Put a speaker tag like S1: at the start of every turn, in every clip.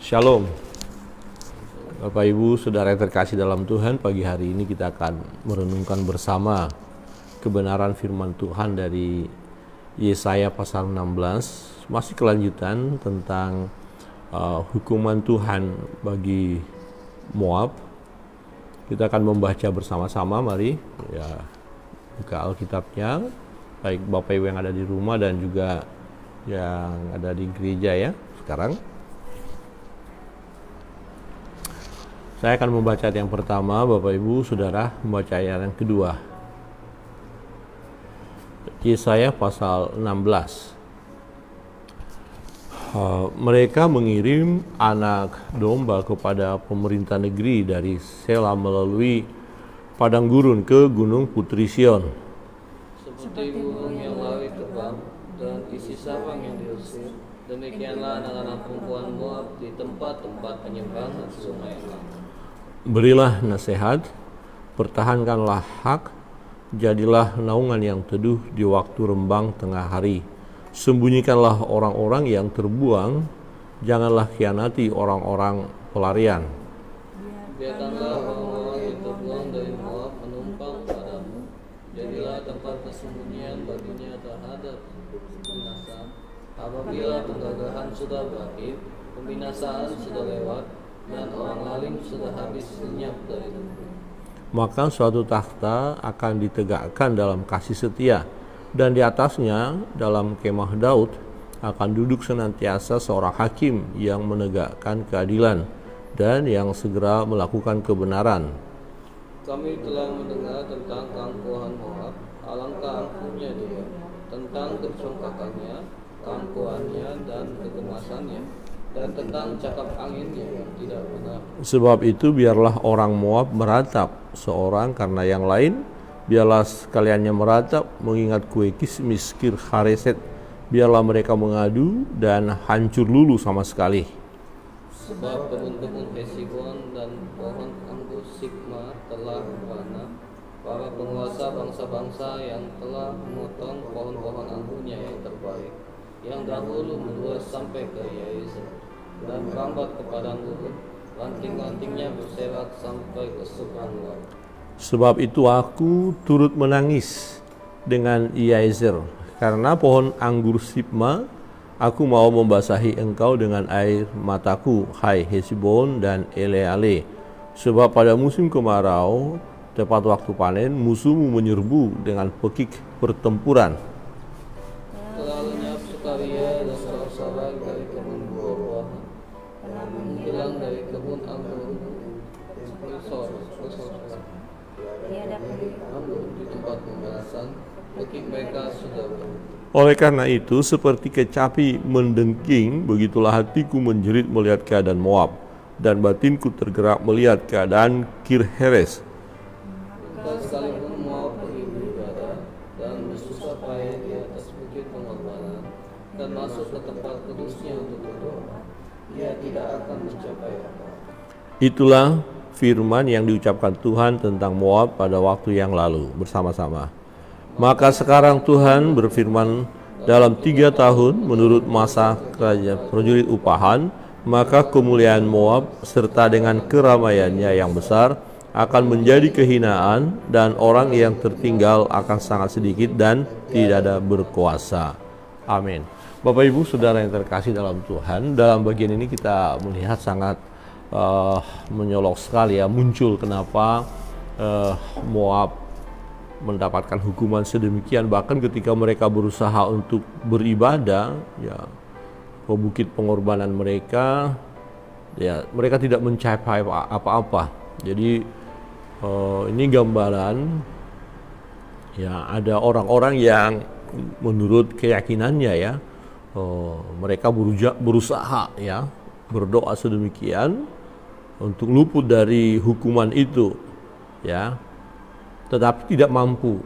S1: Shalom, Bapak Ibu, Saudara yang terkasih dalam Tuhan. Pagi hari ini kita akan merenungkan bersama kebenaran firman Tuhan dari Yesaya pasal 16. Masih kelanjutan tentang hukuman Tuhan bagi Moab. Kita akan membaca bersama-sama, mari ya, buka Alkitabnya, baik Bapak Ibu yang ada di rumah dan juga yang ada di gereja ya. Sekarang saya akan membaca ayat yang pertama, Bapak Ibu Saudara membaca ayat yang kedua. Yesaya pasal 16. Mereka mengirim anak domba kepada pemerintah negeri dari Sela melalui padang gurun ke gunung Putri Sion.
S2: Seperti burung yang lari terbang dan isi sarang yang diusir, demikianlah anak-anak perempuan Moab di tempat-tempat penyeberangan sungai.
S1: Berilah nasihat, pertahankanlah hak, jadilah naungan yang teduh di waktu rembang tengah hari. Sembunyikanlah orang-orang yang terbuang, janganlah khianati orang-orang pelarian.
S2: Biarkanlah orang-orang yang terbuang dari Moab menumpang padamu, jadilah tempat persembunyian baginya terhadap binasa. Apabila penggagahan sudah berakhir, pembinasaan sudah lewat, dan orang lalim sudah habis lenyap dari negeri.
S1: Maka suatu takhta akan ditegakkan dalam kasih setia, dan di atasnya dalam kemah Daud akan duduk senantiasa seorang hakim yang menegakkan keadilan dan yang segera melakukan kebenaran.
S2: Kami telah mendengar tentang keangkuhan Moab, alangkah angkuhnya dia, tentang kecongkakannya, keangkuhannya dan kegemasannya, dan tentang cakap anginnya yang tidak benar.
S1: Sebab itu biarlah orang Moab meratap seorang karena yang lain, biarlah sekaliannya meratap mengingat kue kismis Kir Hareset, biarlah mereka mengadu dan hancur lulu sama sekali.
S2: Sebab kebun-kebun Hesibon dan pohon anggur Sigma telah bana, para penguasa bangsa-bangsa yang telah memotong pohon-pohon anggurnya yang terbaik, yang dahulu meluas sampai ke Yaezer dan merambat ke padang gurun, ranting-rantingnya berserak sampai ke seberang laut.
S1: Sebab itu aku turut menangis dengan Yaezer, karena pohon anggur Sibma. Aku mau membasahi engkau dengan air mataku, hai Hesibon dan Eleale. Sebab pada musim kemarau, tepat waktu panen, musuhmu menyerbu dengan pekik pertempuran.
S2: Telah lenyap sukaria dan sorak-sorai dari kebun buah-buahan, menghilang dari kebun anggur anggur di tempat pembalasan, pekik mereka sudah berhenti.
S1: Oleh karena itu, seperti kecapi mendengking, begitulah hatiku menjerit melihat keadaan Moab, dan batinku tergerak melihat keadaan Kirheres.
S2: Dan sekalipun Moab pergi beribadah dan bersusah payah di atas bukit pengorbanan, dan masuk ke tempat kudusnya untuk berdoa, ia tidak akan mencapai apa.
S1: Itulah firman yang diucapkan Tuhan tentang Moab pada waktu yang lalu bersama-sama. Maka sekarang Tuhan berfirman, dalam 3 tahun menurut masa kerajaan prajurit upahan, maka kemuliaan Moab serta dengan keramaiannya yang besar akan menjadi kehinaan, dan orang yang tertinggal akan sangat sedikit dan tidak ada berkuasa. Amin. Bapak Ibu Saudara yang terkasih dalam Tuhan, dalam bagian ini kita melihat sangat menyolok sekali ya, muncul kenapa Moab mendapatkan hukuman sedemikian, bahkan ketika mereka berusaha untuk beribadah ya ke bukit pengorbanan mereka, ya mereka tidak mencapai apa-apa. Jadi ini gambaran ya, ada orang-orang yang menurut keyakinannya ya mereka berusaha ya berdoa sedemikian untuk luput dari hukuman itu ya, tetapi tidak mampu,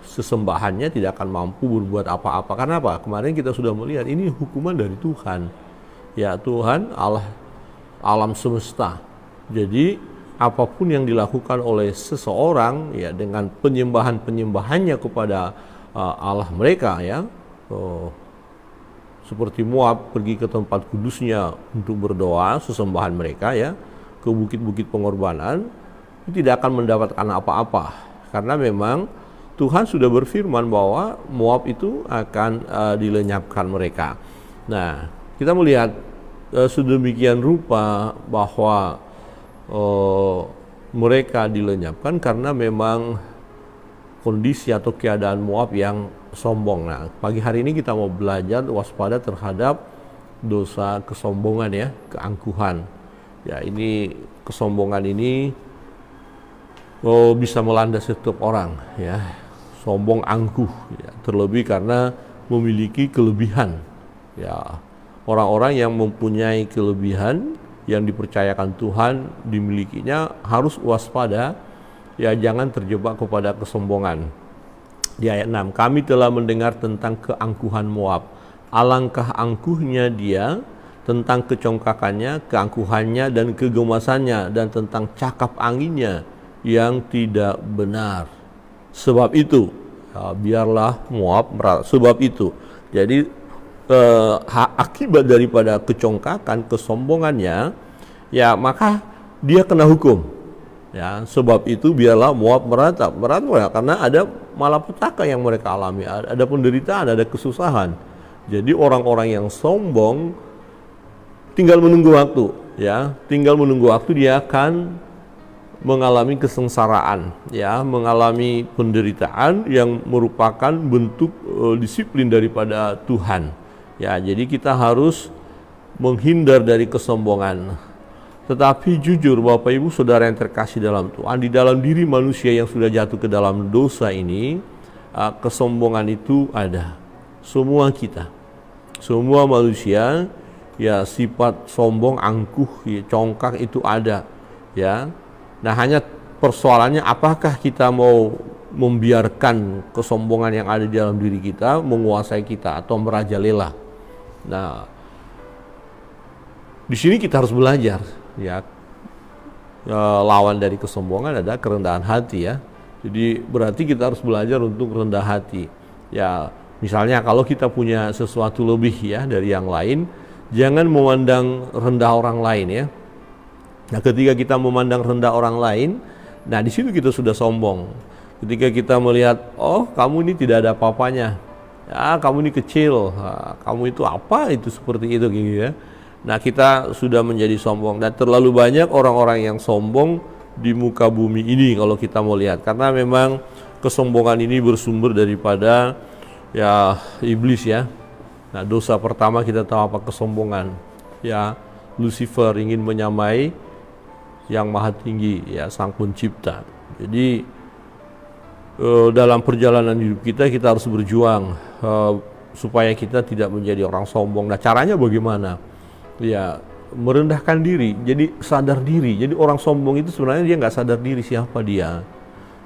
S1: sesembahannya tidak akan mampu berbuat apa-apa. Karena apa? Kemarin kita sudah melihat ini hukuman dari Tuhan. Ya, Tuhan Allah alam semesta. Jadi apapun yang dilakukan oleh seseorang ya dengan penyembahannya kepada Allah mereka ya, seperti Moab pergi ke tempat kudusnya untuk berdoa sesembahan mereka ya, ke bukit-bukit pengorbanan, tidak akan mendapatkan apa-apa, karena memang Tuhan sudah berfirman bahwa Moab itu akan dilenyapkan mereka. Nah, kita melihat sedemikian rupa bahwa mereka dilenyapkan karena memang kondisi atau keadaan Moab yang sombong. Nah, pagi hari ini kita mau belajar waspada terhadap dosa kesombongan ya, keangkuhan. Ya, ini kesombongan ini bisa melanda setiap orang ya. Sombong, angkuh ya, terlebih karena memiliki kelebihan. Ya, orang-orang yang mempunyai kelebihan yang dipercayakan Tuhan dimilikinya harus waspada ya, jangan terjebak kepada kesombongan. Di ayat 6, kami telah mendengar tentang keangkuhan Moab, alangkah angkuhnya dia, tentang kecongkakannya, keangkuhannya dan kegemasannya, dan tentang cakap anginnya yang tidak benar. Sebab itu ya, biarlah Moab merata. Sebab itu, jadi akibat daripada kecongkakan, kesombongannya, ya maka dia kena hukum. Ya, sebab itu biarlah Moab meratap. Meratap karena ada malapetaka yang mereka alami, ada penderitaan, ada kesusahan. Jadi orang-orang yang sombong tinggal menunggu waktu, ya, tinggal menunggu waktu dia akan mengalami kesengsaraan, ya, mengalami penderitaan yang merupakan bentuk disiplin daripada Tuhan. Ya, jadi kita harus menghindar dari kesombongan. Tetapi jujur Bapak Ibu Saudara yang terkasih dalam Tuhan, di dalam diri manusia yang sudah jatuh ke dalam dosa ini, kesombongan itu ada. Semua kita, semua manusia, ya, sifat sombong, angkuh, ya, congkak itu ada, ya. Nah, hanya persoalannya apakah kita mau membiarkan kesombongan yang ada di dalam diri kita menguasai kita atau merajalela. Nah, di sini kita harus belajar, ya. Lawan dari kesombongan ada kerendahan hati, ya. Jadi berarti kita harus belajar untuk rendah hati. Ya, misalnya kalau kita punya sesuatu lebih ya dari yang lain, jangan memandang rendah orang lain, ya. Nah, ketika kita memandang rendah orang lain, nah di situ kita sudah sombong. Ketika kita melihat, oh kamu ini tidak ada apa-apanya, ya kamu ini kecil, kamu itu apa itu seperti itu gitu ya. Nah, kita sudah menjadi sombong, dan terlalu banyak orang-orang yang sombong di muka bumi ini kalau kita mau lihat, karena memang kesombongan ini bersumber daripada ya iblis ya. Nah, dosa pertama kita tahu apa? Kesombongan. Ya, Lucifer ingin menyamai yang maha tinggi, ya, sang pencipta. Jadi dalam perjalanan hidup kita harus berjuang supaya kita tidak menjadi orang sombong. Nah, caranya bagaimana? Ya, merendahkan diri, jadi sadar diri. Jadi orang sombong itu sebenarnya dia nggak sadar diri siapa dia.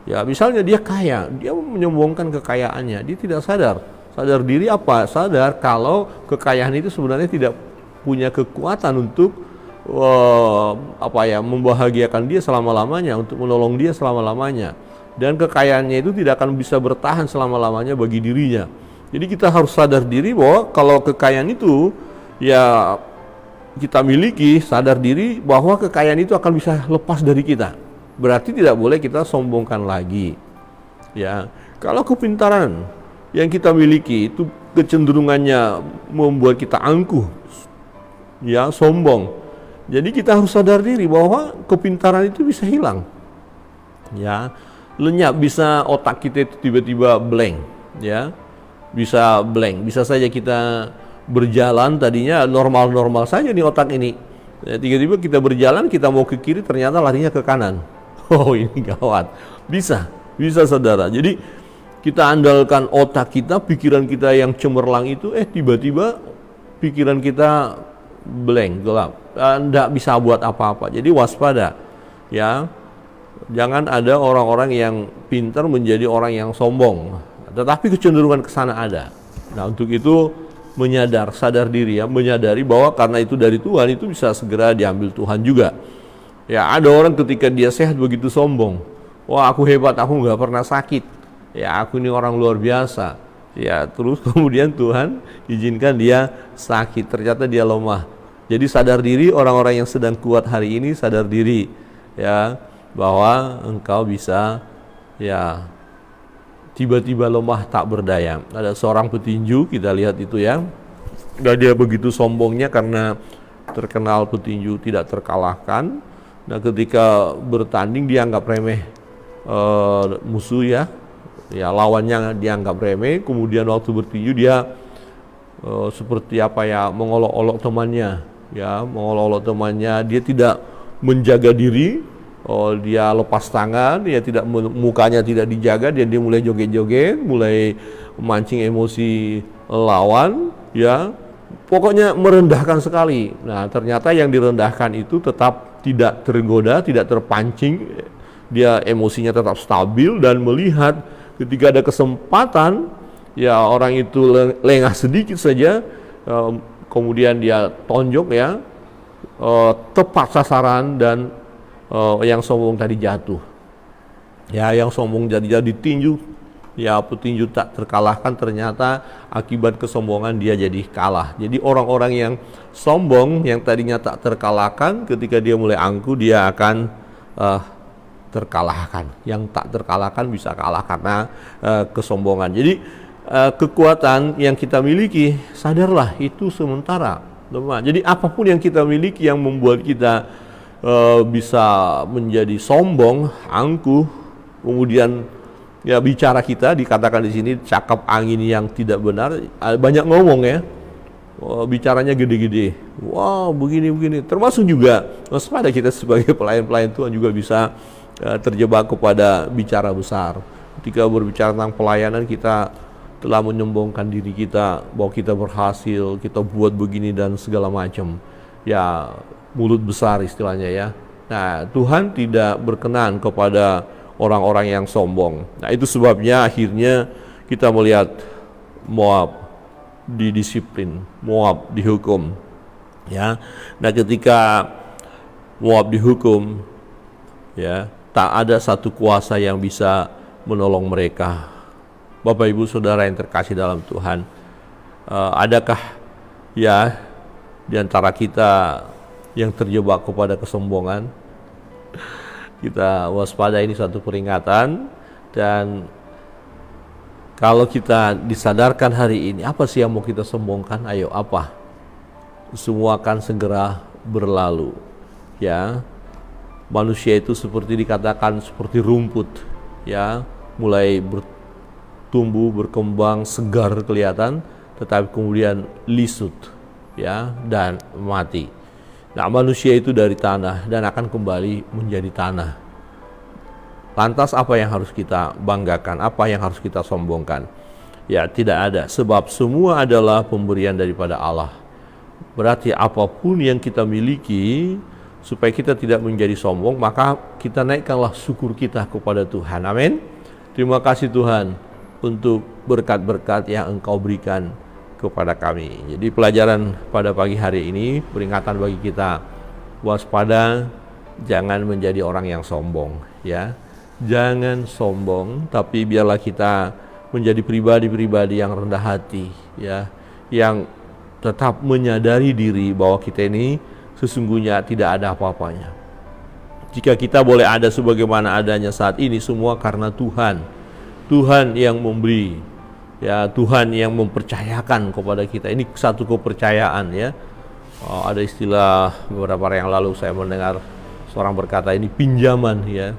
S1: Ya, misalnya dia kaya, dia menyombongkan kekayaannya, dia tidak sadar. Sadar diri apa? Sadar kalau kekayaan itu sebenarnya tidak punya kekuatan untuk membahagiakan dia selama-lamanya, untuk menolong dia selama-lamanya, dan kekayaannya itu tidak akan bisa bertahan selama-lamanya bagi dirinya. Jadi kita harus sadar diri bahwa kalau kekayaan itu ya kita miliki, sadar diri bahwa kekayaan itu akan bisa lepas dari kita. Berarti tidak boleh kita sombongkan lagi. Ya, kalau kepintaran yang kita miliki itu kecenderungannya membuat kita angkuh, ya, sombong. Jadi kita harus sadar diri bahwa kepintaran itu bisa hilang, ya, lenyap. Bisa otak kita itu tiba-tiba blank, ya, bisa blank. Bisa saja kita berjalan tadinya normal-normal saja nih otak ini, ya, tiba-tiba kita berjalan, kita mau ke kiri ternyata larinya ke kanan. Oh, ini gawat. Bisa saudara. Jadi kita andalkan otak kita, pikiran kita yang cemerlang itu, tiba-tiba pikiran kita blank, gelap, tidak bisa buat apa-apa. Jadi waspada, ya, jangan ada orang-orang yang pintar menjadi orang yang sombong, tetapi kecenderungan ke sana ada. Nah, untuk itu sadar diri, ya, menyadari bahwa karena itu dari Tuhan, itu bisa segera diambil Tuhan juga. Ya, ada orang ketika dia sehat begitu sombong, wah aku hebat, aku nggak pernah sakit, ya aku ini orang luar biasa. Ya, terus kemudian Tuhan izinkan dia sakit, ternyata dia lemah. Jadi sadar diri, orang-orang yang sedang kuat hari ini sadar diri ya bahwa engkau bisa ya tiba-tiba lemah tak berdaya. Ada seorang petinju, kita lihat itu ya. Dan dia begitu sombongnya karena terkenal petinju tidak terkalahkan. Nah, ketika bertanding dia anggap remeh musuh ya. Ya, lawannya dianggap remeh, kemudian waktu bertinju dia seperti apa ya, mengolok-olok temannya ya, mengolok-olok temannya, dia tidak menjaga diri, dia lepas tangan, dia tidak, mukanya tidak dijaga, dia mulai joget-joget, mulai memancing emosi lawan ya, pokoknya merendahkan sekali. Nah, ternyata yang direndahkan itu tetap tidak tergoda, tidak terpancing, dia emosinya tetap stabil dan melihat ketika ada kesempatan, ya orang itu lengah sedikit saja, kemudian dia tonjok ya, tepat sasaran dan yang sombong tadi jatuh. Ya, yang sombong jadi ditinju, ya petinju tak terkalahkan, ternyata akibat kesombongan dia jadi kalah. Jadi orang-orang yang sombong, yang tadinya tak terkalahkan, ketika dia mulai angkuh dia akan terkalahkan. Yang tak terkalahkan bisa kalah karena kesombongan. Jadi kekuatan yang kita miliki, sadarlah itu sementara, teman. Jadi apapun yang kita miliki yang membuat kita bisa menjadi sombong, angkuh, kemudian ya bicara kita dikatakan di sini cakap angin yang tidak benar, banyak ngomong ya. Bicaranya gede-gede. Wow, begini-begini. Termasuk juga waspada kita sebagai pelayan-pelayan Tuhan juga bisa terjebak kepada bicara besar. Ketika berbicara tentang pelayanan, kita telah menyombongkan diri kita bahwa kita berhasil, kita buat begini dan segala macam. Ya, mulut besar istilahnya ya. Nah, Tuhan tidak berkenan kepada orang-orang yang sombong. Nah, itu sebabnya akhirnya kita melihat Moab didisiplin, Moab dihukum. Ya. Nah, ketika Moab dihukum, ya, tak ada satu kuasa yang bisa menolong mereka. Bapak Ibu Saudara yang terkasih dalam Tuhan, adakah ya di antara kita yang terjebak kepada kesombongan? Kita waspada, ini satu peringatan. Dan kalau kita disadarkan hari ini, apa sih yang mau kita sombongkan? Ayo, apa? Semua akan segera berlalu. Ya, manusia itu seperti dikatakan seperti rumput, ya, mulai bertumbuh, berkembang, segar kelihatan, tetapi kemudian lisut, ya, dan mati. Nah, manusia itu dari tanah dan akan kembali menjadi tanah. Lantas apa yang harus kita banggakan? Apa yang harus kita sombongkan? Ya, tidak ada, sebab semua adalah pemberian daripada Allah. Berarti apapun yang kita miliki, supaya kita tidak menjadi sombong, maka kita naikkanlah syukur kita kepada Tuhan. Amin. Terima kasih Tuhan untuk berkat-berkat yang Engkau berikan kepada kami. Jadi pelajaran pada pagi hari ini, peringatan bagi kita, waspada, jangan menjadi orang yang sombong, ya. Jangan sombong, tapi biarlah kita menjadi pribadi-pribadi yang rendah hati, ya, yang tetap menyadari diri bahwa kita ini sesungguhnya tidak ada apa-apanya. Jika kita boleh ada sebagaimana adanya saat ini, semua karena Tuhan. Tuhan yang memberi, ya, Tuhan yang mempercayakan kepada kita. Ini satu kepercayaan, ya. Ada istilah beberapa hari yang lalu saya mendengar seorang berkata, ini pinjaman, ya.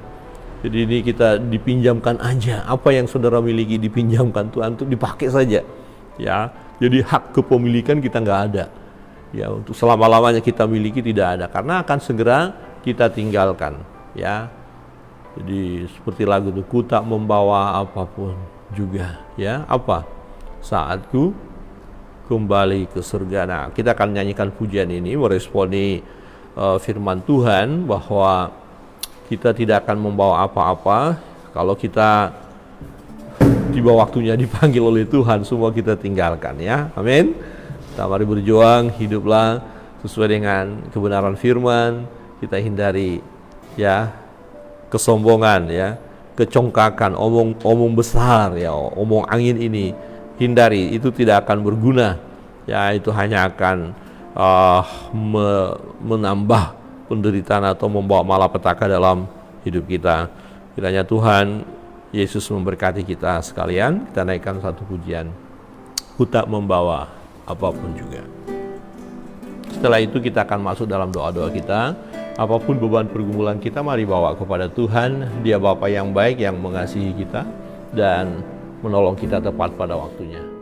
S1: Jadi ini kita dipinjamkan aja, apa yang saudara miliki dipinjamkan Tuhan untuk dipakai saja, ya. Jadi hak kepemilikan kita nggak ada, ya, untuk selama-lamanya kita miliki tidak ada, karena akan segera kita tinggalkan, ya. Jadi seperti lagu itu, ku tak membawa apapun juga, ya, apa saatku kembali ke surga. Nah, kita akan nyanyikan pujian ini meresponi firman Tuhan bahwa kita tidak akan membawa apa-apa kalau kita tiba waktunya dipanggil oleh Tuhan, semua kita tinggalkan, ya. Amin. Kita mari berjuang, hiduplah sesuai dengan kebenaran firman. Kita hindari, ya, kesombongan, ya, kecongkakan, omong besar, ya, omong angin ini hindari, itu tidak akan berguna. Ya, itu hanya akan menambah penderitaan atau membawa malapetaka dalam hidup kita. Kiranya Tuhan Yesus memberkati kita sekalian. Kita naikkan satu pujian, Ku tak membawa apapun juga. Setelah itu kita akan masuk dalam doa-doa kita. Apapun beban pergumulan kita, mari bawa kepada Tuhan. Dia Bapa yang baik, yang mengasihi kita dan menolong kita tepat pada waktunya.